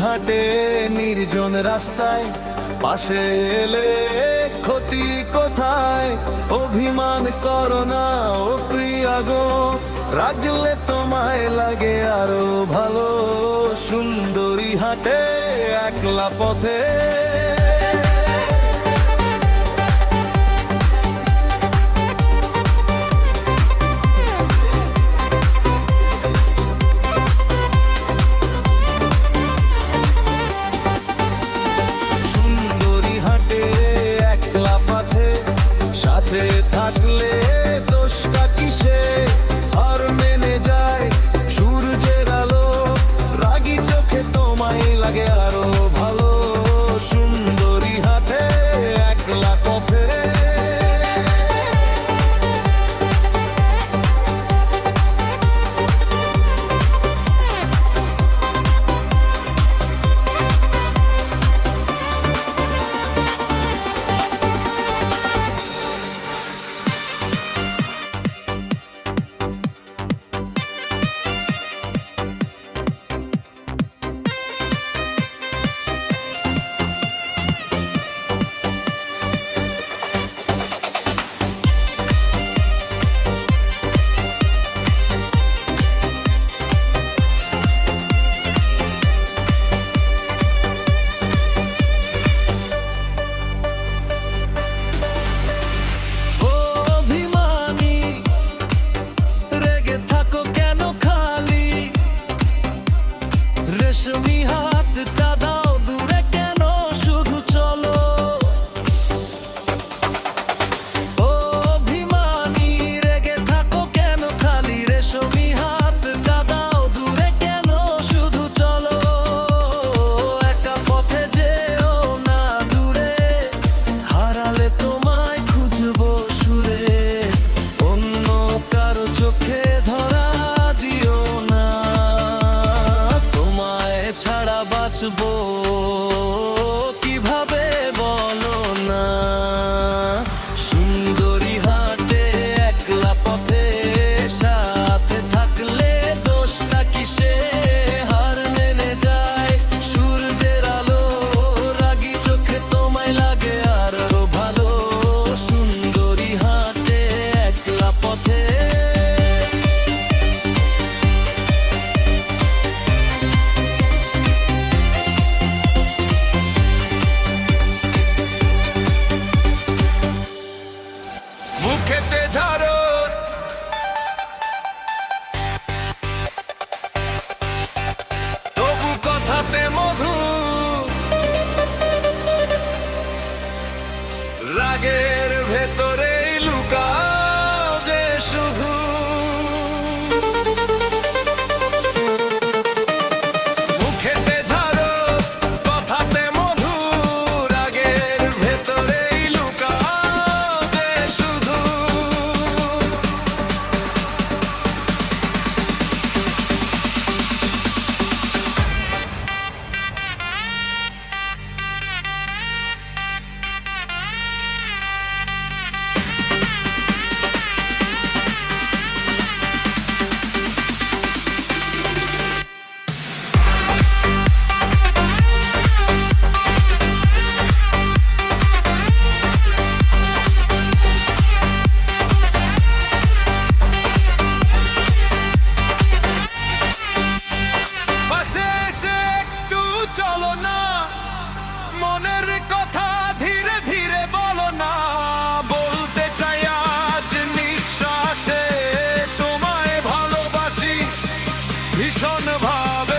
হাটে নির্জন রাস্তায় পাশে এলে ক্ষতি কোথায়? অভিমান করো না ও প্রিয়া গো, রাগলে তোমায় লাগে আরো ভালো। সুন্দরী হাটে একলা পথে থাকলে দোষটা কিসে? আর মেনে যায় সূর্যের আলো, রাগী চোখে তোমায় লাগে আরো ভালো। সুন্দরী হাতে একলা পথে রেশমি হাতটা দাও দূরে কেন শুধু চলো। ও অভিমানী রেগে থাকো কেন খালি? রেশমি হাতটা দাও দূরে কেন শুধু চলো। একা পথে যেও না দূরে, হারালে তোমায় খুঁজবো সুরে। অন্য কারো চোখে ধরা দিও না, ছাড়া বাঁচবো কিভাবে বলো না। সুন্দরী হাটে একলা পথে সাথে থাকলে দোষটা কিসে? হার মেনে যায় সূর্যের আলো, রাগী চোখে তোমায় লাগে আরো ভালো। সুন্দরী হাটে একলা পথে মুখেতে ঝাড়ো তবু কথাতে মধু, রাগের ভেতরে লুকাও যে শুধু। মুখেতে ঝাড়ো কথাতে মধু, রাগের ভেতরে লুকাও যে শুধু। চলো না মনের কথা ধীরে ধীরে বলো না। বলতে চাই আজ নিঃশ্বাসে তোমায় ভালোবাসি ভীষণ ভাবে।